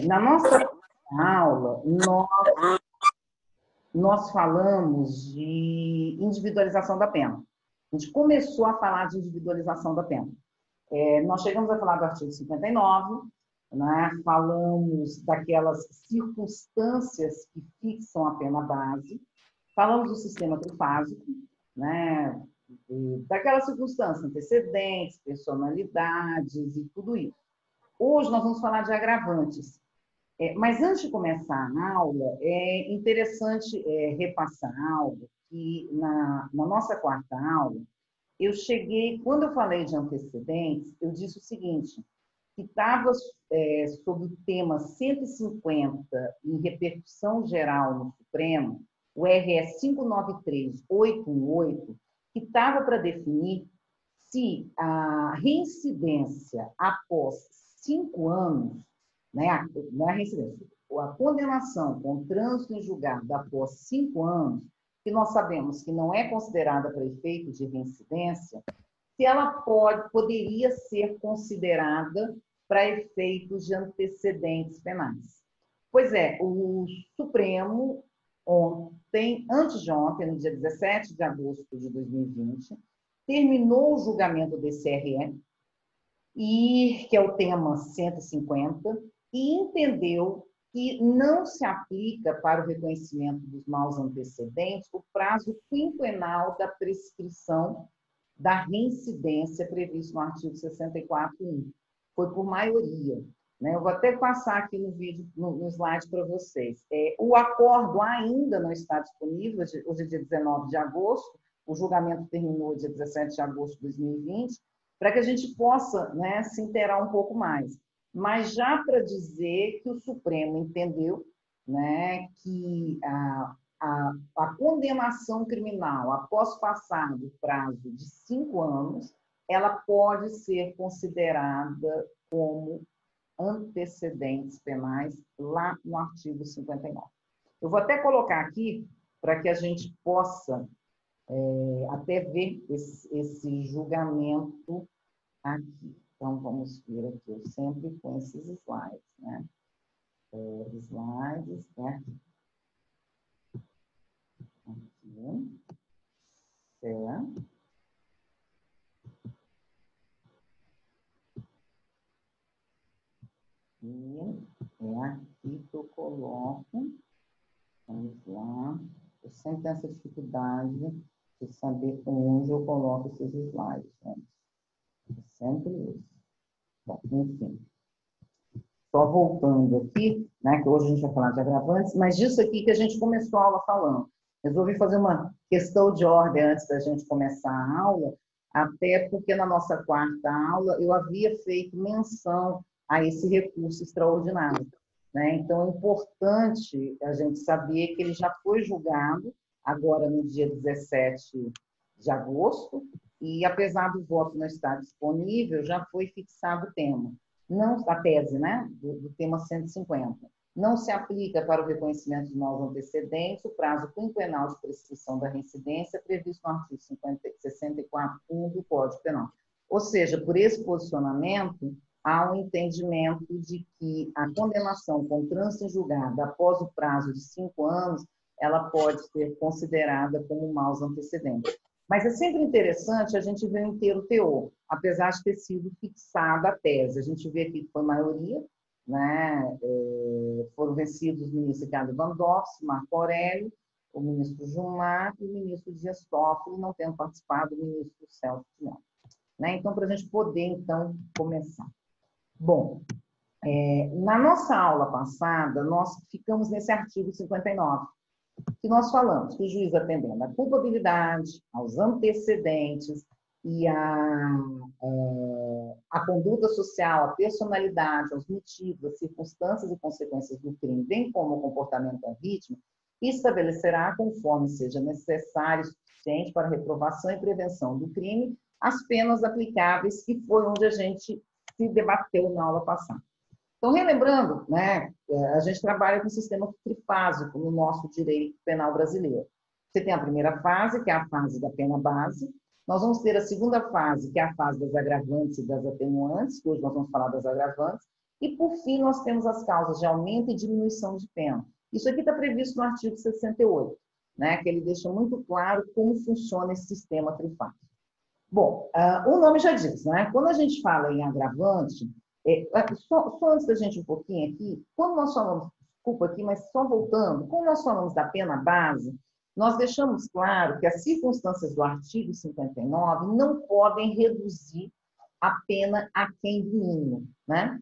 Na nossa aula, nós falamos de individualização da pena. A gente começou a falar de individualização da pena. Nós chegamos a falar do artigo 59, né? Falamos daquelas circunstâncias que fixam a pena base, falamos do sistema trifásico, né? Daquelas circunstâncias, antecedentes, personalidades e tudo isso. Hoje nós vamos falar de agravantes. Mas antes de começar a aula, é interessante repassar algo que na nossa quarta aula, eu cheguei, quando eu falei de antecedentes, eu disse o seguinte, que estava sob o tema 150 em repercussão geral no Supremo, o RS 593818, que estava para definir se a reincidência após 5 anos, né, não é a reincidência, a condenação com trânsito em julgado após 5 anos, que nós sabemos que não é considerada para efeito de reincidência, se ela poderia ser considerada para efeitos de antecedentes penais. Pois é, o Supremo, antes de ontem, no dia 17 de agosto de 2020, terminou o julgamento desse RE, que é o tema 150, e entendeu que não se aplica para o reconhecimento dos maus antecedentes o prazo quinquenal da prescrição da reincidência previsto no artigo 64.1. Foi por maioria. Né? Eu vou até passar aqui no vídeo, no slide para vocês. O acordo ainda não está disponível, hoje é dia 19 de agosto, o julgamento terminou dia 17 de agosto de 2020, para que a gente possa, né, se inteirar um pouco mais. Mas já para dizer que o Supremo entendeu, né, que a condenação criminal, após passado o prazo de 5 anos, ela pode ser considerada como antecedentes penais lá no artigo 59. Eu vou até colocar aqui para que a gente possa até ver esse julgamento aqui. Então, vamos ver aqui, eu sempre com esses slides, né? Slides, né? Aqui. Certo. E é aqui que eu coloco. Vamos lá. Eu sempre tenho essa dificuldade de saber onde eu coloco esses slides, né? É sempre isso. Bom, enfim. Só voltando aqui, né, que hoje a gente vai falar de agravantes, mas disso aqui que a gente começou a aula falando. Resolvi fazer uma questão de ordem antes da gente começar a aula, até porque na nossa quarta aula eu havia feito menção a esse recurso extraordinário. Né? Então, é importante a gente saber que ele já foi julgado, agora no dia 17 de agosto, e apesar do voto não estar disponível, já foi fixado o tema. Não, a tese, né, do tema 150. Não se aplica para o reconhecimento de maus antecedentes o prazo quinquenal de prescrição da reincidência previsto no artigo 64.1 do Código Penal. Ou seja, por esse posicionamento, há um entendimento de que a condenação com trânsito em julgado após o prazo de 5 anos, ela pode ser considerada como maus antecedentes. Mas é sempre interessante a gente ver o inteiro teor, apesar de ter sido fixada a tese. A gente vê aqui que foi maioria, né? Foram vencidos o ministro Ricardo Lewandowski, Marco Aurélio, o ministro Gilmar e o ministro Dias Toffoli, não tendo participado o ministro Celso de Mello. Né? Então, para a gente poder, então, começar. Bom, na nossa aula passada, nós ficamos nesse artigo 59, que nós falamos que o juiz, atendendo à culpabilidade, aos antecedentes e à conduta social, à personalidade, aos motivos, às circunstâncias e consequências do crime, bem como o comportamento da vítima, estabelecerá, conforme seja necessário e suficiente para a reprovação e prevenção do crime, as penas aplicáveis, que foi onde a gente se debateu na aula passada. Então, relembrando, né, a gente trabalha com o sistema trifásico no nosso direito penal brasileiro. Você tem a primeira fase, que é a fase da pena base. Nós vamos ter a segunda fase, que é a fase das agravantes e das atenuantes, que hoje nós vamos falar das agravantes. E, por fim, nós temos as causas de aumento e diminuição de pena. Isso aqui está previsto no artigo 68, né, que ele deixa muito claro como funciona esse sistema trifásico. Bom, o nome já diz, né? Quando a gente fala em agravante, só antes da gente um pouquinho aqui, quando nós falamos, desculpa aqui, mas só voltando, quando nós falamos da pena base, nós deixamos claro que as circunstâncias do artigo 59 não podem reduzir a pena aquém do mínimo, né?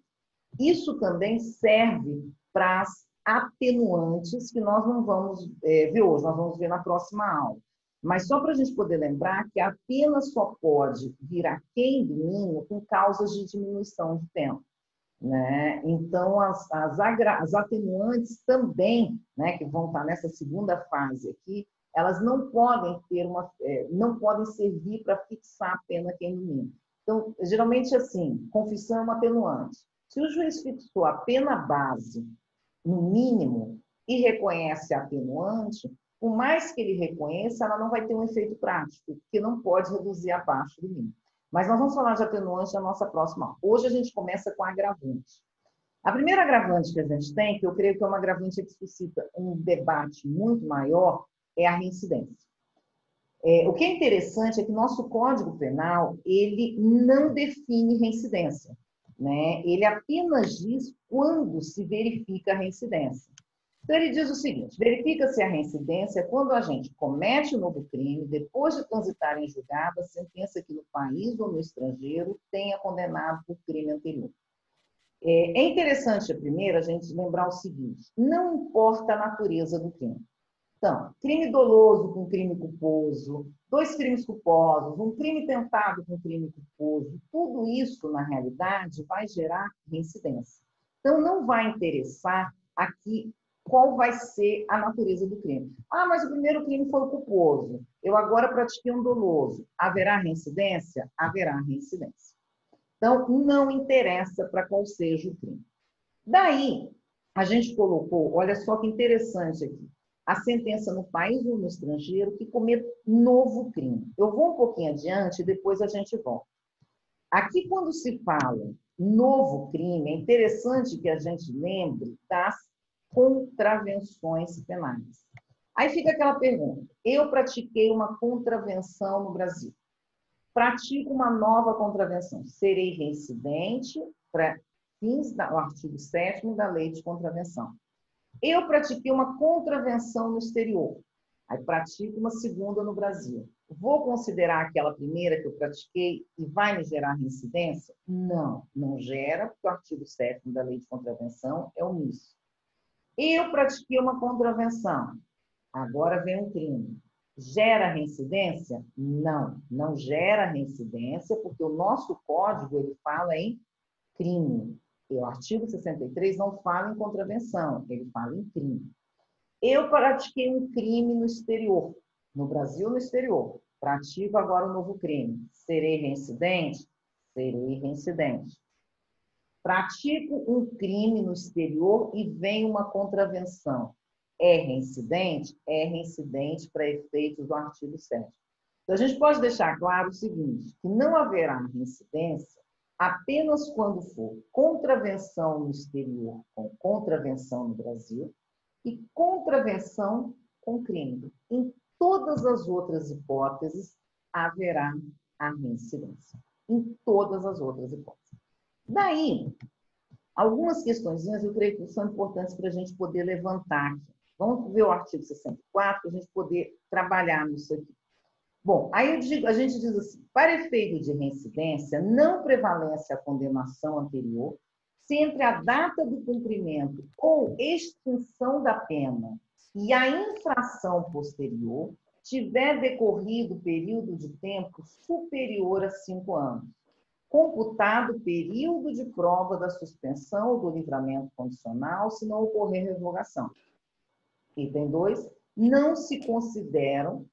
Isso também serve para as atenuantes que nós não vamos ver hoje, nós vamos ver na próxima aula. Mas só para a gente poder lembrar que a pena só pode vir aquém do mínimo com causas de diminuição de tempo, né? Então, as atenuantes também, né, que vão estar nessa segunda fase aqui, elas não podem ter não podem servir para fixar a pena aquém do mínimo. Então, geralmente assim, confissão é uma atenuante. Se o juiz fixou a pena base no mínimo e reconhece a atenuante, por mais que ele reconheça, ela não vai ter um efeito prático, porque não pode reduzir abaixo do mínimo. Mas nós vamos falar de atenuante na nossa próxima aula. Hoje a gente começa com agravante. A primeira agravante que a gente tem, que eu creio que é uma agravante que suscita um debate muito maior, é a reincidência. O que é interessante é que nosso Código Penal, ele não define reincidência, né? Ele apenas diz quando se verifica a reincidência. Então, ele diz o seguinte: verifica-se a reincidência quando a gente comete um novo crime, depois de transitar em julgado a sentença que no país ou no estrangeiro tenha condenado por crime anterior. É interessante, primeiro, a gente lembrar o seguinte: não importa a natureza do crime. Então, crime doloso com crime culposo, dois crimes culposos, um crime tentado com crime culposo, tudo isso, na realidade, vai gerar reincidência. Então, não vai interessar aqui qual vai ser a natureza do crime. Ah, mas o primeiro crime foi o culposo. Eu agora pratiquei um doloso. Haverá reincidência? Haverá reincidência. Então, não interessa para qual seja o crime. Daí, a gente colocou, olha só que interessante aqui, a sentença no país ou no estrangeiro que cometa novo crime. Eu vou um pouquinho adiante e depois a gente volta. Aqui, quando se fala novo crime, é interessante que a gente lembre das contravenções penais. Aí fica aquela pergunta: eu pratiquei uma contravenção no Brasil, pratico uma nova contravenção, serei reincidente para fins do artigo 7º da Lei de Contravenção. Eu pratiquei uma contravenção no exterior, aí pratico uma segunda no Brasil. Vou considerar aquela primeira que eu pratiquei e vai me gerar reincidência? Não, não gera, porque o artigo 7º da Lei de Contravenção é omisso. Eu pratiquei uma contravenção, agora vem um crime. Gera reincidência? Não, não gera reincidência, porque o nosso código ele fala em crime. E o artigo 63 não fala em contravenção, ele fala em crime. Eu pratiquei um crime no exterior, no Brasil no exterior. Pratico agora um novo crime. Serei reincidente? Serei reincidente. Pratico um crime no exterior e vem uma contravenção. É reincidente? É reincidente para efeitos do artigo 7º. Então, a gente pode deixar claro o seguinte, que não haverá reincidência apenas quando for contravenção no exterior com contravenção no Brasil e contravenção com crime. Em todas as outras hipóteses, haverá a reincidência. Em todas as outras hipóteses. Daí, algumas questões eu creio que são importantes para a gente poder levantar aqui. Vamos ver o artigo 64 para a gente poder trabalhar nisso aqui. Bom, aí a gente diz assim: para efeito de reincidência, não prevalece a condenação anterior se entre a data do cumprimento ou extinção da pena e a infração posterior tiver decorrido período de tempo superior a 5 anos, computado o período de prova da suspensão ou do livramento condicional, se não ocorrer revogação. Item 2, não se consideram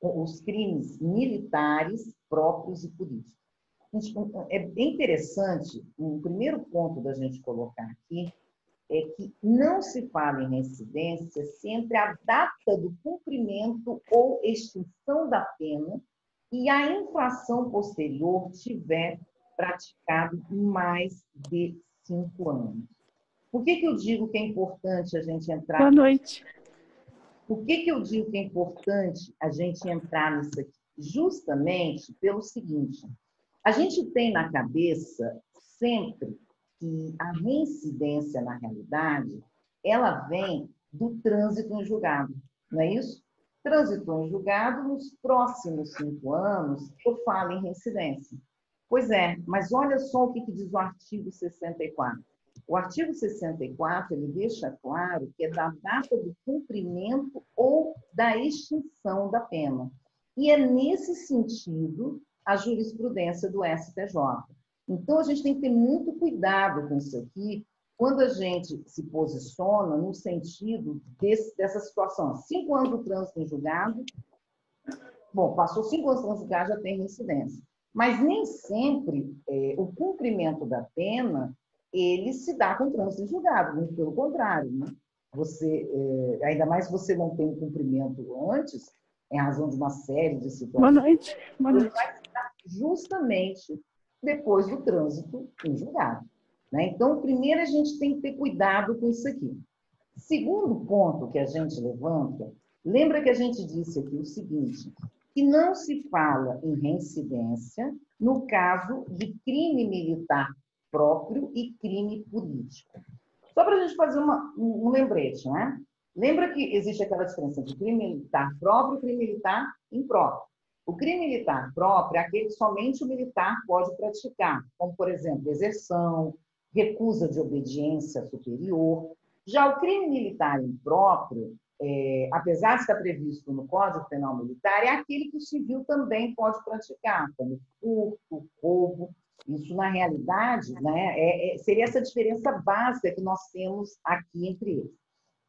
os crimes militares próprios e políticos. É interessante, o primeiro ponto da gente colocar aqui é que não se fala em reincidência se entre a data do cumprimento ou extinção da pena e a infração posterior tiver praticado mais de 5 anos. Por que eu digo que é importante a gente entrar... Boa noite. Por que eu digo que é importante a gente entrar nisso aqui? Justamente pelo seguinte, a gente tem na cabeça sempre que a reincidência, na realidade, ela vem do trânsito em julgado, não é isso? Trânsito em julgado, nos próximos 5 anos, eu falo em reincidência. Pois é, mas olha só o que diz o artigo 64. O artigo 64, ele deixa claro que é da data do cumprimento ou da extinção da pena. E é nesse sentido a jurisprudência do STJ. Então, a gente tem que ter muito cuidado com isso aqui, quando a gente se posiciona no sentido dessa situação. 5 anos do trânsito em julgado, bom, passou 5 anos do trânsito em julgado, já tem reincidência. Mas nem sempre o cumprimento da pena, ele se dá com trânsito em julgado, muito pelo contrário, né? Você, ainda mais se você não tem um cumprimento antes, em razão de uma série de situações. Boa noite. Boa noite. Vai se dar justamente depois do trânsito em julgado, né? Então, primeiro a gente tem que ter cuidado com isso aqui. Segundo ponto que a gente levanta, lembra que a gente disse aqui o seguinte, que não se fala em reincidência no caso de crime militar próprio e crime político. Só para a gente fazer um lembrete, né? Lembra que existe aquela diferença entre crime militar próprio e crime militar impróprio. O crime militar próprio é aquele que somente o militar pode praticar, como, por exemplo, deserção, recusa de obediência superior. Já o crime militar impróprio, apesar de estar previsto no Código Penal Militar, é aquele que o civil também pode praticar, como furto, roubo. Isso, na realidade, né, seria essa diferença básica que nós temos aqui entre eles.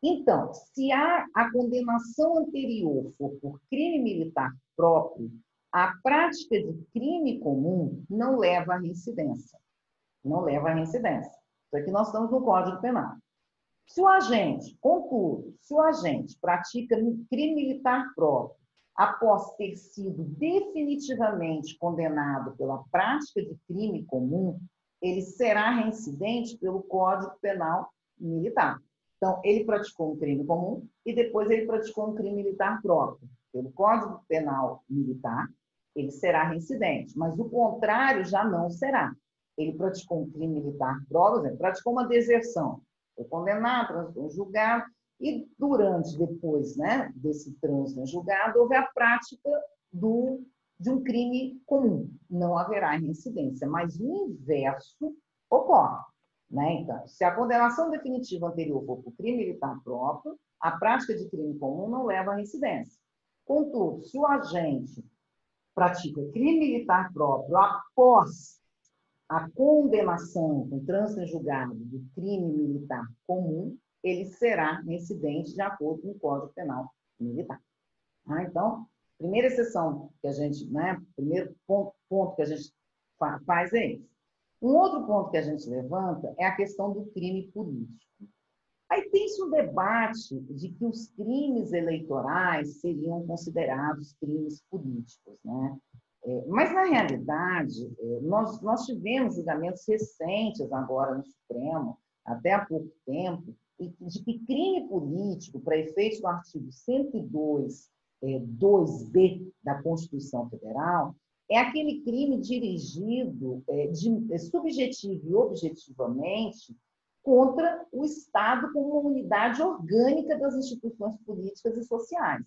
Então, se a condenação anterior for por crime militar próprio, a prática de crime comum não leva à reincidência. Não leva à reincidência. Isso aqui nós estamos no Código Penal. Se o agente, contudo, se o agente pratica crime militar próprio após ter sido definitivamente condenado pela prática de crime comum, ele será reincidente pelo Código Penal Militar. Então, ele praticou um crime comum e depois ele praticou um crime militar próprio. Pelo Código Penal Militar, ele será reincidente, mas o contrário já não será. Ele praticou um crime militar próprio, por exemplo, praticou uma deserção, foi condenado, transitou em julgado, e durante, depois, né, desse trânsito em julgado, houve a prática de um crime comum. Não haverá reincidência, mas o inverso ocorre. Né? Então, se a condenação definitiva anterior for por crime militar próprio, a prática de crime comum não leva à reincidência. Contudo, se o agente pratica crime militar próprio após a condenação com trânsito em julgado do crime militar comum, ele será reincidente de acordo com o Código Penal Militar. Então, primeira exceção que a gente, né, primeiro ponto que a gente faz é esse. Um outro ponto que a gente levanta é a questão do crime político. Aí tem-se um debate de que os crimes eleitorais seriam considerados crimes políticos, né? Mas, na realidade, nós tivemos julgamentos recentes agora no Supremo, até há pouco tempo, de que crime político, para efeitos do artigo 102, 2b da Constituição Federal, é aquele crime dirigido subjetivo e objetivamente contra o Estado como uma unidade orgânica das instituições políticas e sociais.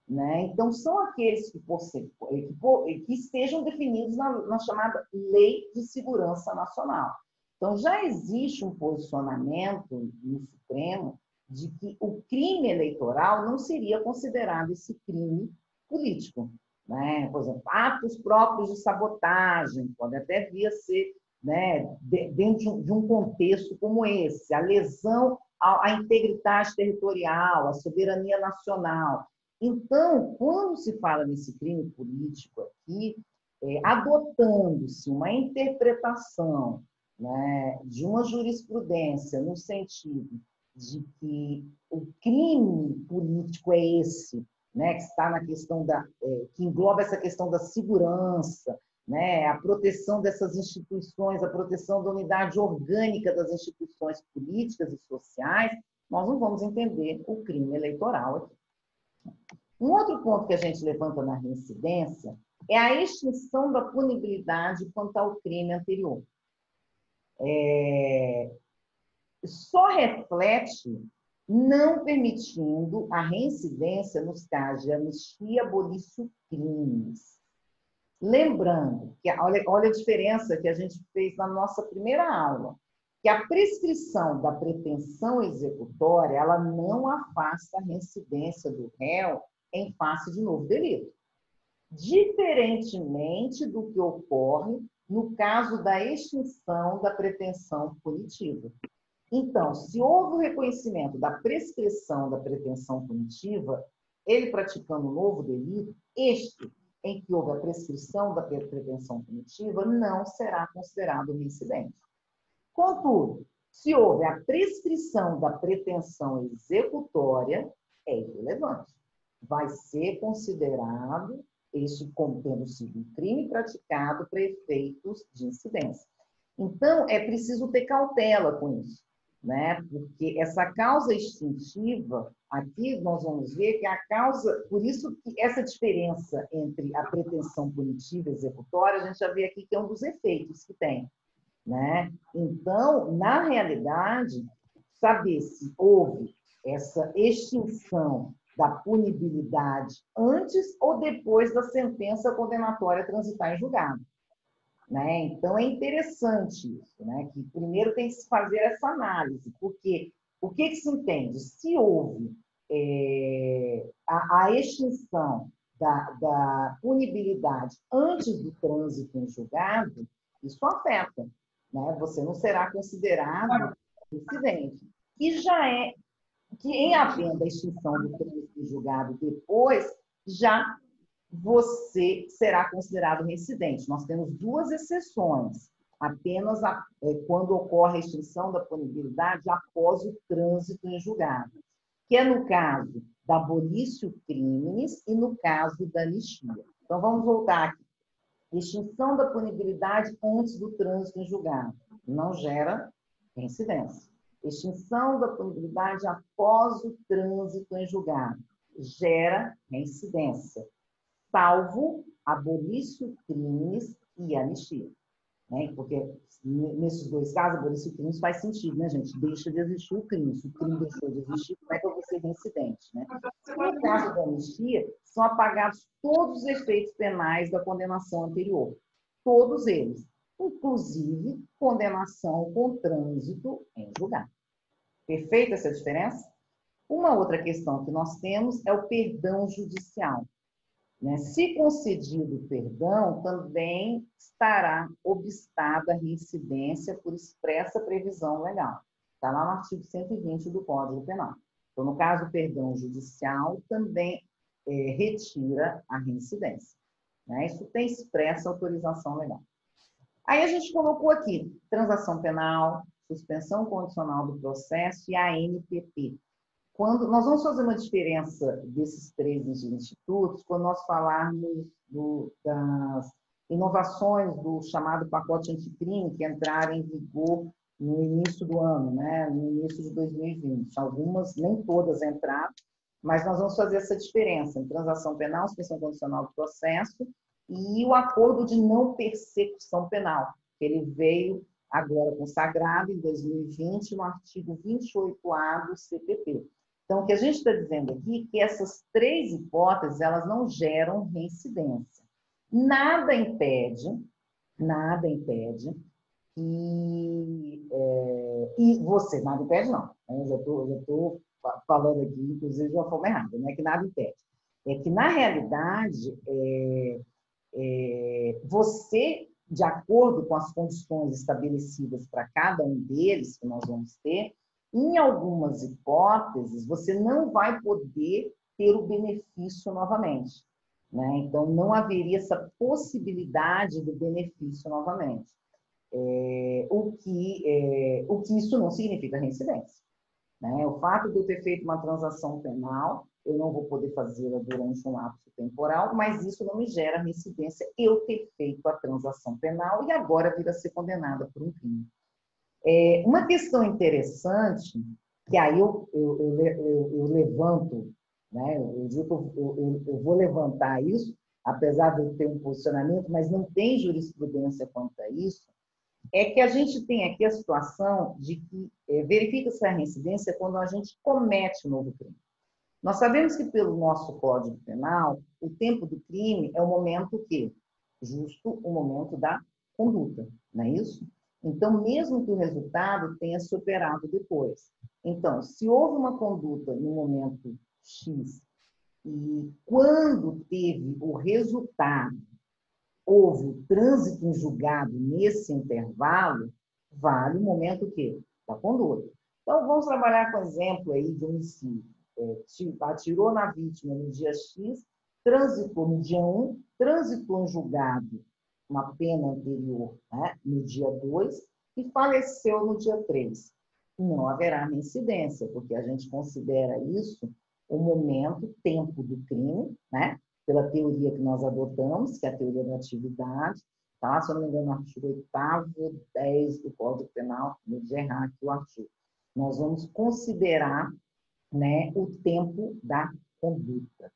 Né? Então, são aqueles que estejam definidos na chamada Lei de Segurança Nacional. Então, já existe um posicionamento no Supremo de que o crime eleitoral não seria considerado esse crime político. Né? Por exemplo, atos próprios de sabotagem, pode até vir a ser, né, dentro de um contexto como esse, a lesão à integridade territorial, à soberania nacional. Então, quando se fala nesse crime político aqui, adotando-se uma interpretação, né, de uma jurisprudência no sentido de que o crime político é esse, né, que está na questão que engloba essa questão da segurança, né, a proteção dessas instituições, a proteção da unidade orgânica das instituições políticas e sociais, nós não vamos entender o crime eleitoral aqui. Um outro ponto que a gente levanta na reincidência é a extinção da punibilidade quanto ao crime anterior. Só reflete não permitindo a reincidência nos casos de anistia e abolício crimes. Lembrando que, olha a diferença que a gente fez na nossa primeira aula, que a prescrição da pretensão executória, ela não afasta a reincidência do réu em face de novo delito. Diferentemente do que ocorre no caso da extinção da pretensão punitiva. Então, se houve o reconhecimento da prescrição da pretensão punitiva, ele praticando um novo delito, este em que houve a prescrição da pretensão punitiva não será considerado reincidente. Contudo, se houve a prescrição da pretensão executória, é irrelevante. Vai ser considerado este como tendo sido um crime praticado para efeitos de incidência. Então, é preciso ter cautela com isso, né? Porque essa causa extintiva, aqui nós vamos ver que a causa, por isso que essa diferença entre a pretensão punitiva e executória, a gente já vê aqui que é um dos efeitos que tem, né? Então, na realidade, saber se houve essa extinção da punibilidade antes ou depois da sentença condenatória transitar em julgado, né? Então, é interessante isso, né? Que primeiro tem que se fazer essa análise, porque o que se entende? Se houve a extinção da punibilidade antes do trânsito em julgado, isso afeta, né? Você não será considerado incidente. E já é que, em havendo a extinção do trânsito em julgado depois, já você será considerado reincidente. Nós temos duas exceções, apenas quando ocorre a extinção da punibilidade após o trânsito em julgado, que é no caso da abolício crimes e no caso da anistia. Então, vamos voltar aqui. Extinção da punibilidade antes do trânsito em julgado não gera reincidência. Extinção da punibilidade após o trânsito em julgado gera reincidência, salvo abolício crimes e anistia. Né? Porque nesses dois casos, abolício crimes faz sentido, né, gente? Deixa de existir o crime. Se o crime deixou de existir, como é que eu vou ser reincidente? Né? No caso da anistia, são apagados todos os efeitos penais da condenação anterior. Todos eles. Inclusive, condenação com trânsito em julgado. Perfeita essa diferença? Uma outra questão que nós temos é o perdão judicial. Né? Se concedido o perdão, também estará obstada a reincidência por expressa previsão legal. Está lá no artigo 120 do Código Penal. Então, no caso do perdão judicial, também retira a reincidência. Né? Isso tem expressa autorização legal. Aí a gente colocou aqui transação penal, suspensão condicional do processo e a ANPP. Quando nós vamos fazer uma diferença desses três institutos, quando nós falarmos das inovações do chamado pacote anticrime, que entraram em vigor no início do ano, né? No início de 2020. Algumas, nem todas entraram, mas nós vamos fazer essa diferença em transação penal, suspensão condicional do processo e o acordo de não persecução penal, que ele veio agora consagrado em 2020 no artigo 28A do CPP. Então, o que a gente está dizendo aqui é que essas três hipóteses, elas não geram reincidência. Nada impede e você, nada impede não, eu já estou falando aqui, inclusive, de uma forma errada, não é que nada impede. É que, na realidade, você, de acordo com as condições estabelecidas para cada um deles, que nós vamos ter, em algumas hipóteses, você não vai poder ter o benefício novamente. Né? Então, não haveria essa possibilidade do benefício novamente. O que isso não significa reincidência. Né? O fato de eu ter feito uma transação penal eu não vou poder fazê-la durante um lapso temporal, mas isso não me gera reincidência eu ter feito a transação penal e agora vir a ser condenada por um crime. Uma questão interessante, que aí eu levanto, né? Eu digo que eu vou levantar isso, apesar de eu ter um posicionamento, mas não tem jurisprudência quanto a isso, é que a gente tem aqui a situação de que verifica-se a reincidência quando a gente comete um novo crime. Nós sabemos que pelo nosso Código Penal, o tempo do crime é o momento que? Justo o momento da conduta, não é isso? Então, mesmo que o resultado tenha se operado depois. Então, se houve uma conduta no momento X e quando teve o resultado, houve o trânsito em julgado nesse intervalo, vale o momento o quê? Da conduta. Então, vamos trabalhar com o exemplo aí de homicídio. Atirou na vítima no dia X, transitou no dia 1, transitou em julgado uma pena anterior, né, no dia 2 e faleceu no dia 3. Não haverá reincidência, porque a gente considera isso o momento, tempo do crime, né? Pela teoria que nós adotamos, que é a teoria da atividade, tá? Se eu não me engano, no artigo 8º, 10 do Código Penal, me errar aqui o artigo. Nós vamos considerar, né, o tempo da conduta.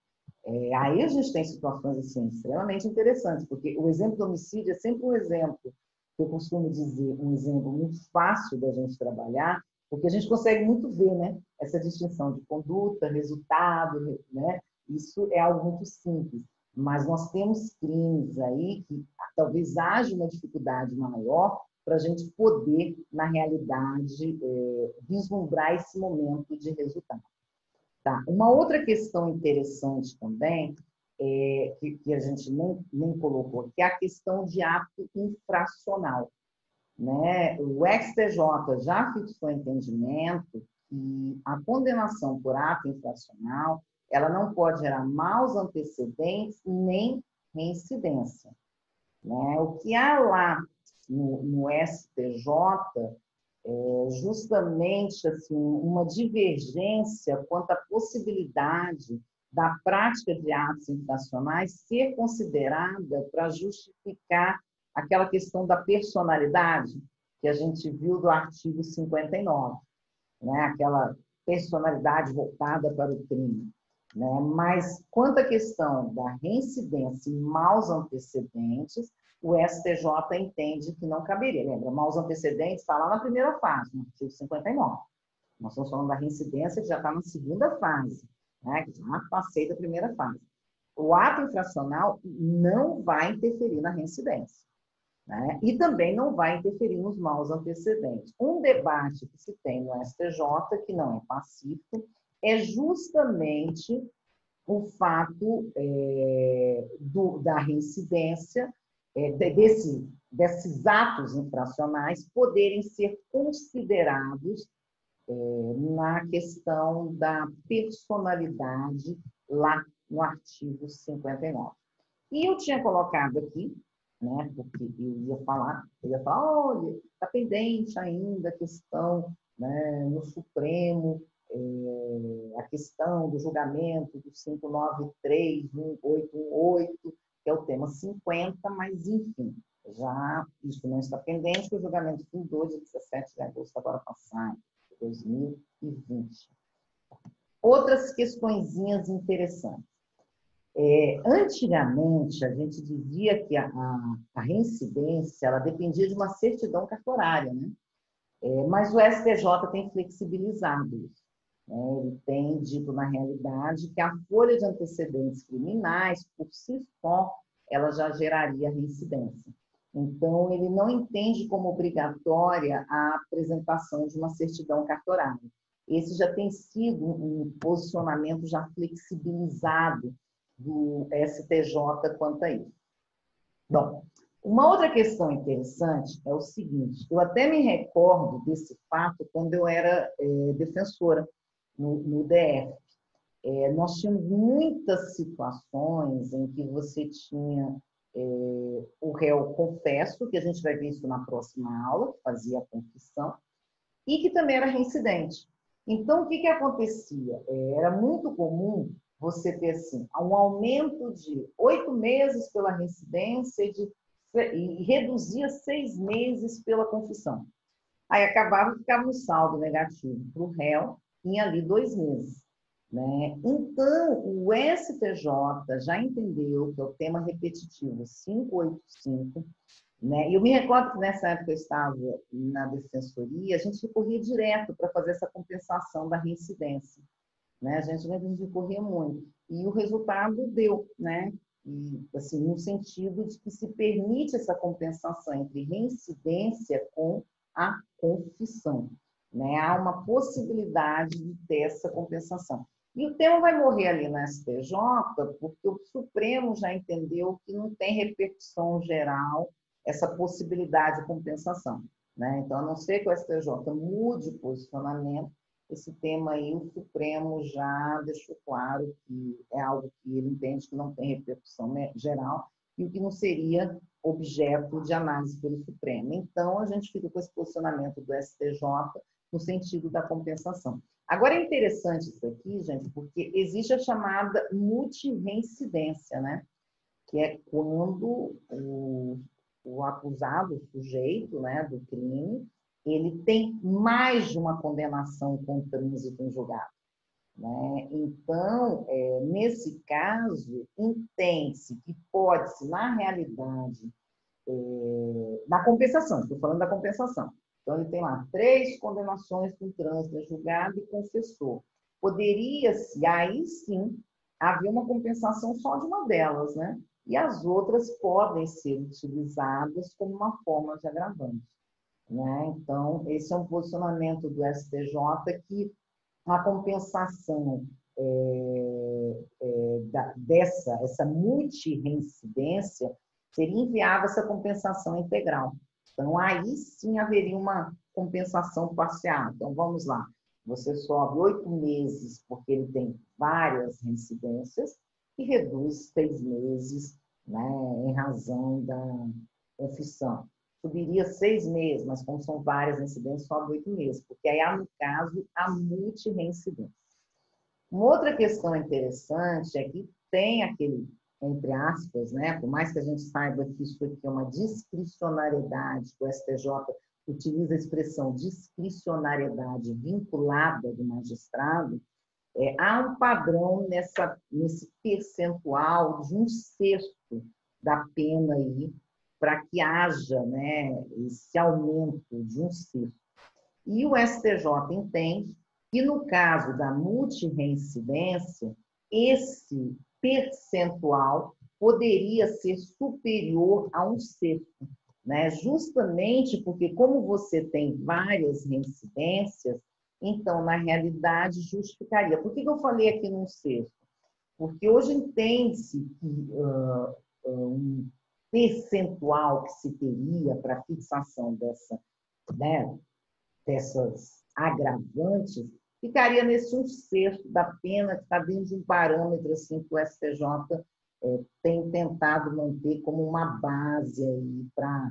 Aí a gente tem situações assim, extremamente interessantes, porque o exemplo do homicídio é sempre um exemplo, que eu costumo dizer, um exemplo muito fácil da gente trabalhar, porque a gente consegue muito ver, né, essa distinção de conduta, resultado, né? Isso é algo muito simples. Mas nós temos crimes aí que talvez haja uma dificuldade maior para a gente poder, na realidade, vislumbrar esse momento de resultado. Tá. Uma outra questão interessante também, que a gente nem colocou aqui, é a questão de ato infracional. Né? O STJ já fixou entendimento que a condenação por ato infracional ela não pode gerar maus antecedentes nem reincidência. Né? O que há lá no STJ justamente assim, uma divergência quanto à possibilidade da prática de atos infracionais ser considerada para justificar aquela questão da personalidade que a gente viu do artigo 59, né? Aquela personalidade voltada para o crime. Né? Mas quanto à questão da reincidência e maus antecedentes, o STJ entende que não caberia. Lembra, maus antecedentes está lá na primeira fase, no artigo 59. Nós estamos falando da reincidência que já está na segunda fase, né? Que já passei da primeira fase. O ato infracional não vai interferir na reincidência. Né? E também não vai interferir nos maus antecedentes. Um debate que se tem no STJ, que não é pacífico, é justamente o fato da reincidência, desses atos infracionais poderem ser considerados na questão da personalidade lá no artigo 59. E eu tinha colocado aqui, né, porque eu ia falar, olha, está pendente ainda a questão, né, no Supremo, a questão do julgamento do 593-1818, que é o tema 50, mas, enfim, já isso não está pendente, porque o julgamento findou de 17 de agosto agora passado, de 2020. Outras questõezinhas interessantes. Antigamente, a gente dizia que a reincidência ela dependia de uma certidão cartorária, né? Mas o STJ tem flexibilizado isso. Ele tem dito, na realidade, que a folha de antecedentes criminais, por si só, ela já geraria reincidência. Então, ele não entende como obrigatória a apresentação de uma certidão cartorária. Esse já tem sido um posicionamento já flexibilizado do STJ quanto a isso. Bom, uma outra questão interessante é o seguinte, eu até me recordo desse fato quando eu era defensora no DF. Nós tínhamos muitas situações em que você tinha o réu confesso, que a gente vai ver isso na próxima aula, que fazia a confissão, e que também era reincidente. Então, o que que acontecia? Era muito comum você ter, assim, um aumento de 8 meses pela reincidência e reduzia 6 meses pela confissão. Aí ficava um saldo negativo para o réu em ali 2 meses. Né? Então, o STJ já entendeu que é o tema repetitivo 585, né? E eu me recordo que nessa época eu estava na defensoria, a gente recorria direto para fazer essa compensação da reincidência. Né? A gente recorria muito. E o resultado deu, né? E, assim, no sentido de que se permite essa compensação entre reincidência com a confissão. Né? Há uma possibilidade de ter essa compensação. E o tema vai morrer ali na STJ, porque o Supremo já entendeu que não tem repercussão geral essa possibilidade de compensação. Né? Então, a não ser que o STJ mude o posicionamento, esse tema aí o Supremo já deixou claro que é algo que ele entende que não tem repercussão geral e o que não seria objeto de análise pelo Supremo. Então, a gente fica com esse posicionamento do STJ no sentido da compensação. Agora, é interessante isso aqui, gente, porque existe a chamada multirreincidência, né? Que é quando o acusado, o sujeito, né, do crime, ele tem mais de uma condenação com trânsito em julgado. Né? Então, nesse caso, entende-se que pode-se, na realidade, na compensação, estou falando da compensação. Então, ele tem lá 3 condenações com trânsito em julgado e confessou. Poderia-se, aí sim, haver uma compensação só de uma delas, né? E as outras podem ser utilizadas como uma forma de agravante. Né? Então, esse é um posicionamento do STJ que a compensação essa multirreincidência seria inviável essa compensação integral. Então, aí sim haveria uma compensação parcial. Então, vamos lá. Você sobe 8 meses porque ele tem várias reincidências e reduz 6 meses, né, em razão da confissão. Subiria 6 meses, mas como são várias incidências, sobe 8 meses, porque aí há, no caso, a multirreincidência. Uma outra questão interessante é que tem aquele, entre aspas, né, por mais que a gente saiba que isso aqui é uma discricionariedade, que o STJ utiliza a expressão discricionariedade vinculada do magistrado, há um padrão nesse percentual de 1/6 da pena aí, para que haja, né, esse aumento de 1/6. E o STJ entende que, no caso da multirreincidência, esse percentual poderia ser superior a 1/6, né? Justamente porque, como você tem várias reincidências, então, na realidade, justificaria. Por que eu falei aqui no 1/6? Porque hoje entende-se que um percentual que se teria para a fixação né, dessas agravantes ficaria nesse 1/6 da pena, que está dentro de um parâmetro assim, que o STJ tem tentado manter como uma base aí para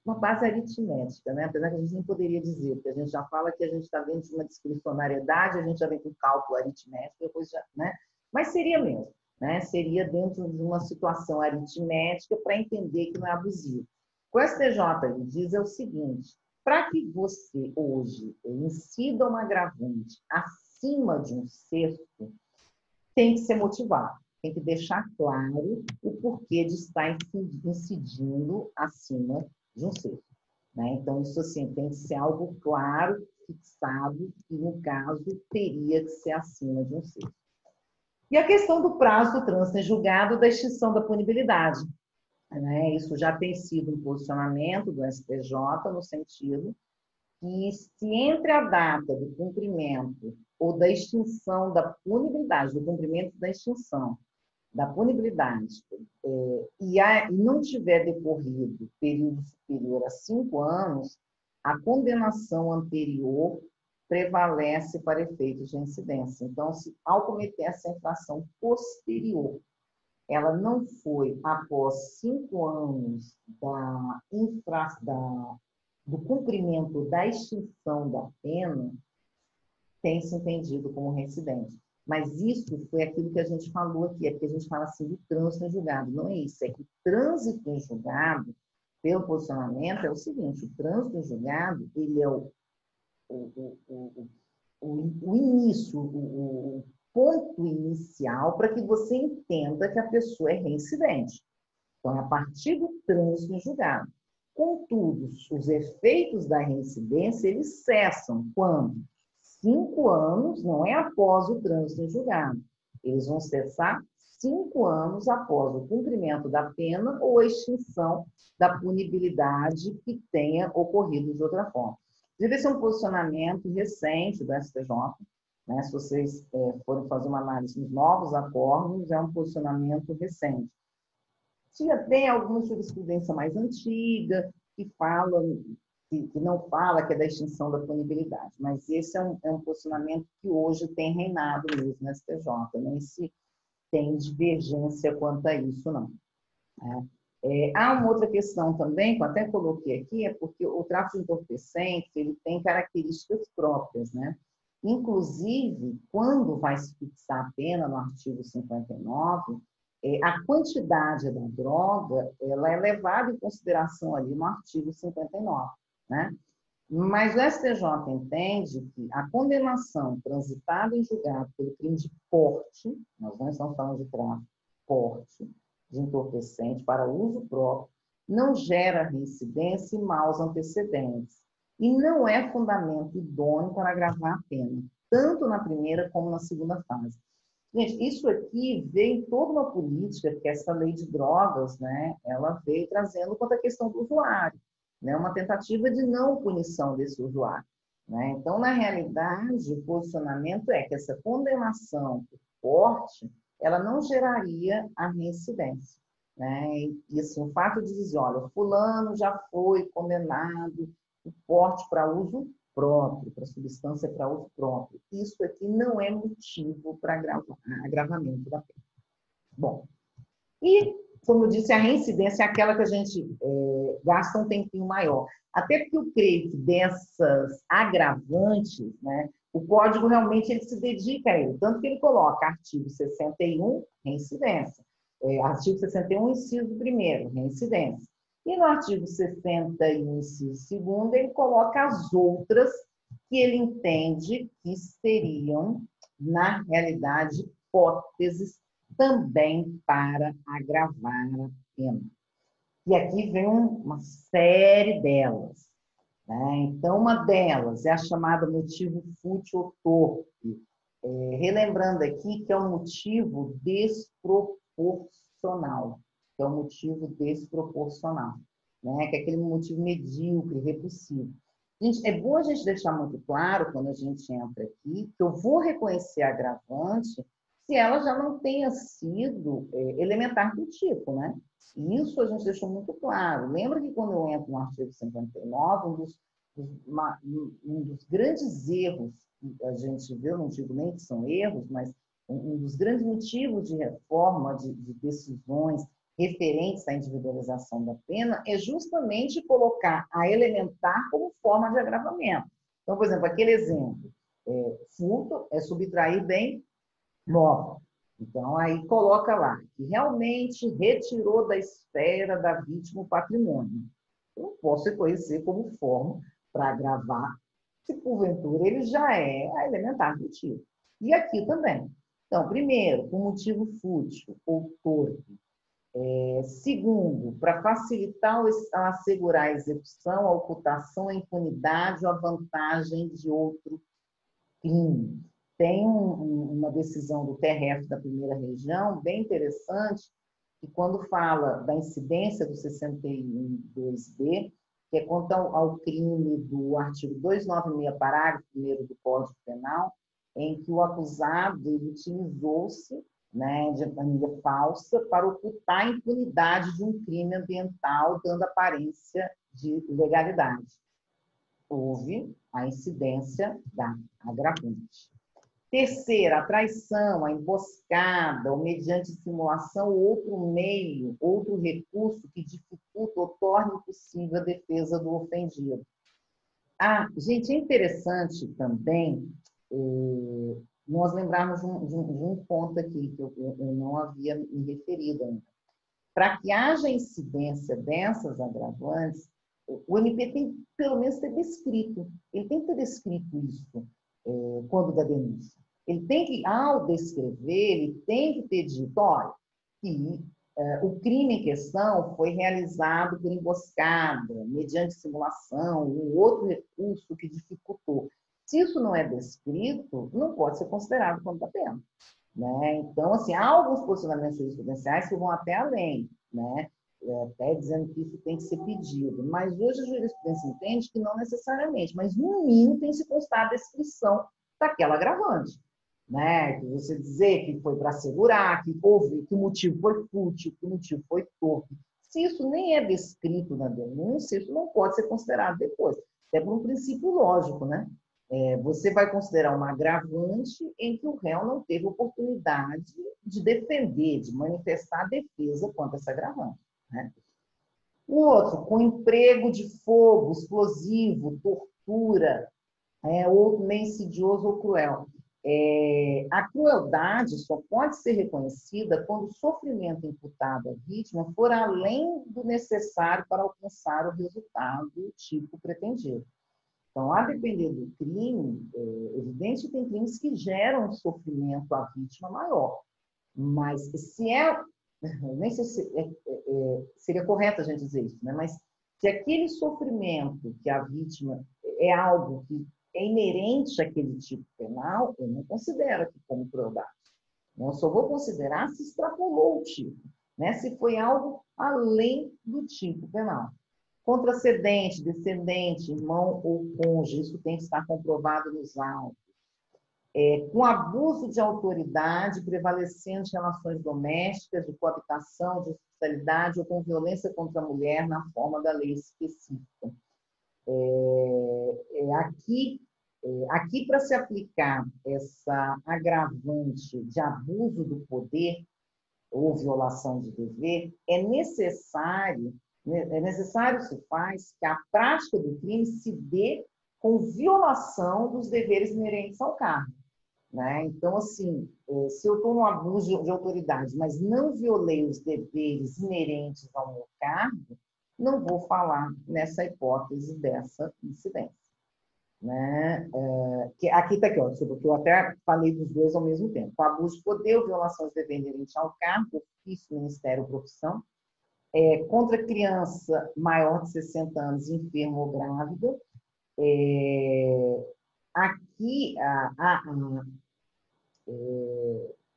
uma base aritmética, né? Apesar que a gente não poderia dizer, porque a gente já fala que a gente está dentro de uma discricionariedade, a gente já vem com cálculo aritmético, depois já, né? Mas seria mesmo, né? Seria dentro de uma situação aritmética para entender que não é abusivo. O STJ diz o seguinte: para que você hoje incida um agravante acima de 1/6, tem que ser motivado, tem que deixar claro o porquê de estar incidindo acima de 1/6. Né? Então, isso assim, tem que ser algo claro, fixado, e no caso teria que ser acima de 1/6. E a questão do prazo do trânsito em julgado da extinção da punibilidade. Né? Isso já tem sido um posicionamento do STJ no sentido que se entre a data do cumprimento ou da extinção da punibilidade, do cumprimento da extinção da punibilidade, e não tiver decorrido período superior a 5 anos, a condenação anterior prevalece para efeitos de incidência. Então, se ao cometer essa infração posterior, ela não foi após 5 anos do cumprimento da extinção da pena tem se entendido como reincidente. Mas isso foi aquilo que a gente falou aqui, é porque a gente fala assim do trânsito em julgado. Não é isso, é que o trânsito em julgado, pelo posicionamento, é o seguinte: o trânsito em julgado, ele é o início, o ponto inicial para que você entenda que a pessoa é reincidente. Então, é a partir do trânsito em julgado. Contudo, os efeitos da reincidência, eles cessam quando? 5 anos, não é após o trânsito em julgado. Eles vão cessar 5 anos após o cumprimento da pena ou a extinção da punibilidade que tenha ocorrido de outra forma. Deve ser um posicionamento recente do STJ, né? Se vocês forem fazer uma análise dos novos acordos, é um posicionamento recente. Tem alguma jurisprudência mais antiga que fala, que não fala, que é da extinção da punibilidade, mas esse é um posicionamento que hoje tem reinado mesmo no STJ, nem se tem divergência quanto a isso, não. Há uma outra questão também, que eu até coloquei aqui, é porque o tráfico de entorpecentes, ele tem características próprias, né? Inclusive, quando vai se fixar a pena no artigo 59, a quantidade da droga, ela é levada em consideração ali no artigo 59, né? Mas o STJ entende que a condenação transitada em julgado pelo crime de porte, nós não estamos falando de tráfico, porte de entorpecente para uso próprio, não gera reincidência e maus antecedentes. E não é fundamento idôneo para agravar a pena, tanto na primeira como na segunda fase. Gente, isso aqui veio em toda uma política, que essa lei de drogas, né, ela veio trazendo quanto à questão do usuário, né, uma tentativa de não punição desse usuário. Né? Então, na realidade, o posicionamento é que essa condenação por porte, ela não geraria a reincidência. Né? E assim, o fato de dizer, olha, fulano já foi condenado por porte para uso próprio, para substância para uso próprio. Isso aqui não é motivo para agravamento da pena. Bom, e, como eu disse, a reincidência é aquela que a gente gasta um tempinho maior. Até porque eu creio que dessas agravantes, né, o Código realmente ele se dedica a ele. Tanto que ele coloca artigo 61, reincidência. Artigo 61, inciso 1º, reincidência. E no artigo 61, inciso 2º, ele coloca as outras que ele entende que seriam, na realidade, hipóteses também para agravar a pena. E aqui vem uma série delas. Né? Então, uma delas é a chamada motivo fútil ou torpe. Relembrando aqui que é um motivo desproporcional. Que é um motivo desproporcional. Né? Que é aquele motivo medíocre, repulsivo. Gente, é bom a gente deixar muito claro, quando a gente entra aqui, que eu vou reconhecer a agravante se ela já não tenha sido elementar do tipo, né? E isso a gente deixou muito claro. Lembra que quando eu entro no artigo 59, um dos grandes erros que a gente vê, eu não digo nem que são erros, mas um dos grandes motivos de reforma de decisões referentes à individualização da pena é justamente colocar a elementar como forma de agravamento. Então, por exemplo, aquele exemplo, furto é subtrair bem móvel. Então, aí coloca lá, que realmente retirou da esfera da vítima o patrimônio. Eu não posso reconhecer como forma para agravar, se porventura ele já é a elementar motivo. E aqui também. Então, primeiro, por motivo fútil ou torpe. Segundo, para facilitar ou assegurar a execução, a ocultação, a impunidade ou a vantagem de outro crime. Tem uma decisão do TRF da primeira região, bem interessante, que quando fala da incidência do 61.2b, que é quanto ao crime do artigo 296, parágrafo 1º do Código Penal, em que o acusado ele utilizou-se, né, de maneira falsa para ocultar a impunidade de um crime ambiental, dando aparência de legalidade. Houve a incidência da agravante. Terceira, a traição, a emboscada, ou mediante simulação, outro meio, outro recurso que dificulta ou torne impossível a defesa do ofendido. Ah, gente, é interessante também nós lembrarmos de um ponto aqui que eu não havia me referido ainda. Para que haja incidência dessas agravantes, o MP tem que, pelo menos, ter descrito. Ele tem que ter descrito isso quando da denúncia. Ele tem que, ao descrever, ele tem que ter dito, olha, que o crime em questão foi realizado por emboscada, mediante simulação, ou outro recurso que dificultou. Se isso não é descrito, não pode ser considerado quanto da pena. Né? Então, assim, há alguns posicionamentos jurisprudenciais que vão até além, né? Até dizendo que isso tem que ser pedido. Mas hoje a jurisprudência entende que não necessariamente, mas no mínimo tem que se constar a descrição daquela agravante. Né? Que você dizer que foi para assegurar, que houve, que o motivo foi fútil, que o motivo foi torpe. Se isso nem é descrito na denúncia, isso não pode ser considerado depois. É por um princípio lógico, né? Você vai considerar uma agravante em que o réu não teve oportunidade de defender, de manifestar a defesa contra essa agravante. Né? O outro, com emprego de fogo, explosivo, tortura, outro meio insidioso ou cruel. A crueldade só pode ser reconhecida quando o sofrimento imputado à vítima for além do necessário para alcançar o resultado tipo pretendido. Então, a depender do crime, é evidente que tem crimes que geram sofrimento à vítima maior. Mas se nem sei se seria correto a gente dizer isso, né? Mas se aquele sofrimento que a vítima é algo que é inerente àquele tipo penal, eu não considero aqui como crueldade. Eu só vou considerar se extrapolou o tipo, né? Se foi algo além do tipo penal. Contracedente, descendente, irmão ou cônjuge, isso tem que estar comprovado nos autos. Com abuso de autoridade prevalecendo em relações domésticas, de coabitação, de hospitalidade ou com violência contra a mulher na forma da lei específica. Aqui para se aplicar essa agravante de abuso do poder ou violação de dever, é necessário se faz que a prática do crime se dê com violação dos deveres inerentes ao cargo. Né? Então, assim, se eu estou num abuso de autoridade, mas não violei os deveres inerentes ao meu cargo, não vou falar nessa hipótese dessa incidência. Né? Aqui está aqui, ó, porque eu até falei dos dois ao mesmo tempo. O abuso de poder ou violação de dever inerente ao cargo, ofício, ministério ou profissão, contra criança maior de 60 anos, enferma ou grávida. Aqui,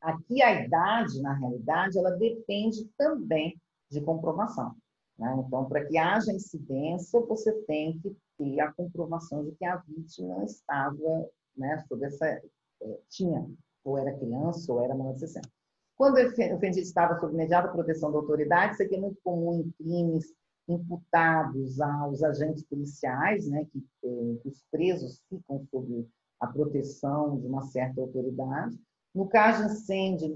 aqui a idade, na realidade, ela depende também de comprovação. Né? Então, para que haja incidência, você tem que ter a comprovação de que a vítima estava, né, sob essa... tinha, ou era criança, ou era maior de 60. Quando o ofendido estava sob imediata proteção da autoridade, isso aqui é muito comum em crimes imputados aos agentes policiais, né, que os presos ficam sob a proteção de uma certa autoridade. No caso de incêndio,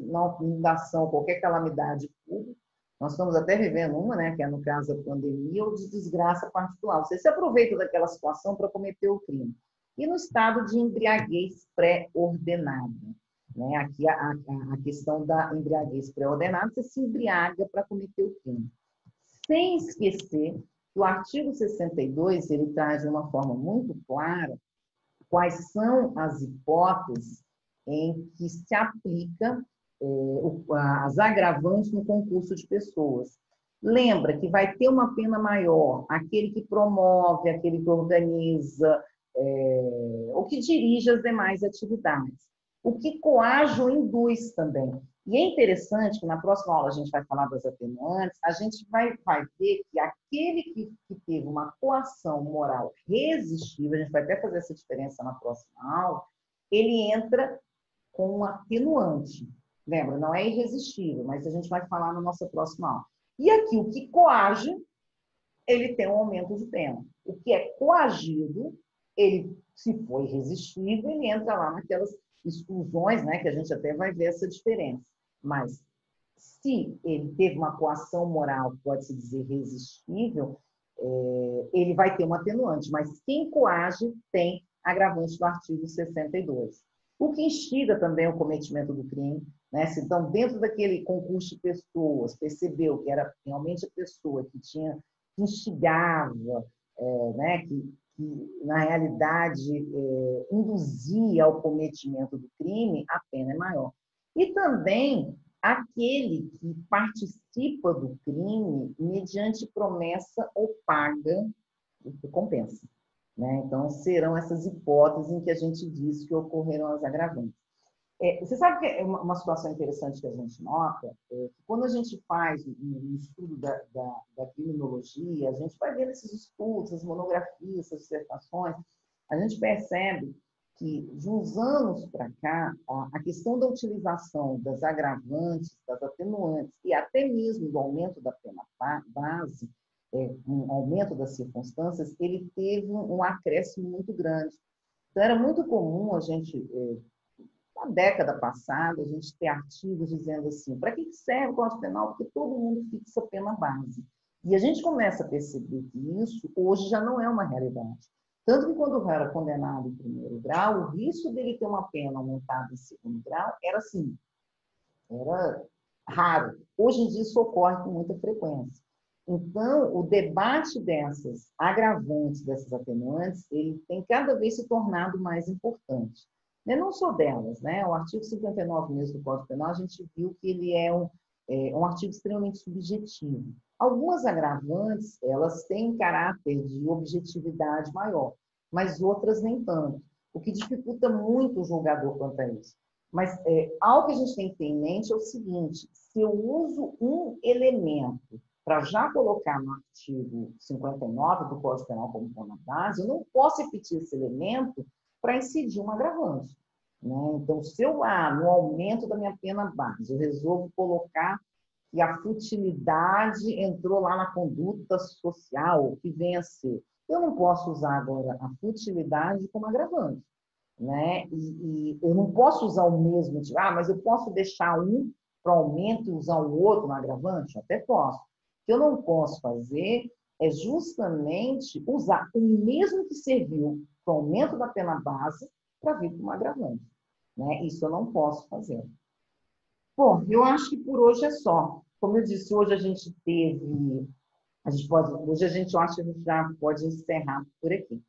inundação, qualquer calamidade pública, nós estamos até vivendo uma, né, que é no caso da pandemia, ou de desgraça particular. Você se aproveita daquela situação para cometer o crime. E no estado de embriaguez pré-ordenada. Né? Aqui a questão da embriaguez pré-ordenada, você se embriaga para cometer o crime. Sem esquecer que o artigo 62, ele traz de uma forma muito clara quais são as hipóteses em que se aplica as agravantes no concurso de pessoas. Lembra que vai ter uma pena maior aquele que promove, aquele que organiza, ou que dirige as demais atividades. O que coage ou induz também. E é interessante que na próxima aula a gente vai falar das atenuantes, a gente vai ver que aquele que teve uma coação moral resistível, a gente vai até fazer essa diferença na próxima aula, ele entra com um atenuante. Lembra, não é irresistível, mas a gente vai falar na nossa próxima aula. E aqui, o que coage, ele tem um aumento de pena. O que é coagido, ele, se for irresistível, ele entra lá naquelas exclusões, né, que a gente até vai ver essa diferença. Mas, se ele teve uma coação moral, pode-se dizer, resistível, ele vai ter um atenuante, mas quem coage tem agravante do artigo 62. O que instiga também o cometimento do crime, né? Se então, dentro daquele concurso de pessoas, percebeu que era realmente a pessoa que instigava, né? que na realidade induzia ao cometimento do crime, a pena é maior. E também aquele que participa do crime mediante promessa ou paga recompensa. Né? Então, serão essas hipóteses em que a gente diz que ocorreram as agravantes. Você sabe que é uma situação interessante que a gente nota, que quando a gente faz um estudo da criminologia, a gente vai vendo esses estudos, as monografias, essas dissertações, a gente percebe que, de uns anos para cá, a questão da utilização das agravantes, das atenuantes e até mesmo do aumento da pena base, um aumento das circunstâncias, ele teve um acréscimo muito grande. Então, era muito comum a gente, na década passada, a gente ter artigos dizendo assim, para que serve o Código Penal? Porque todo mundo fixa pena base. E a gente começa a perceber que isso hoje já não é uma realidade. Tanto que quando o réu era condenado em primeiro grau, o risco dele ter uma pena aumentada em segundo grau era assim, era raro. Hoje em dia isso ocorre com muita frequência. Então, o debate dessas agravantes, dessas atenuantes, ele tem cada vez se tornado mais importante. Eu não sou delas, né? O artigo 59 mesmo do Código Penal, a gente viu que ele é um artigo extremamente subjetivo. Algumas agravantes, elas têm caráter de objetividade maior, mas outras nem tanto, o que dificulta muito o julgador quanto a isso. Mas algo que a gente tem que ter em mente é o seguinte, se eu uso um elemento para já colocar no artigo 59 do Código Penal como pena base, eu não posso repetir esse elemento para incidir um agravante. Né? Então, se eu, no aumento da minha pena base, eu resolvo colocar que a futilidade entrou lá na conduta social, que vem a ser. Eu não posso usar agora a futilidade como agravante. Né? E eu não posso usar o mesmo, tipo, mas eu posso deixar um para aumento e usar o outro no agravante? Até posso. O que eu não posso fazer é justamente usar o mesmo que serviu para o aumento da pena base para vir para um agravante. Né? Isso eu não posso fazer. Bom, eu acho que por hoje é só. Como eu disse, hoje a gente teve... hoje eu acho que a gente já pode encerrar por aqui.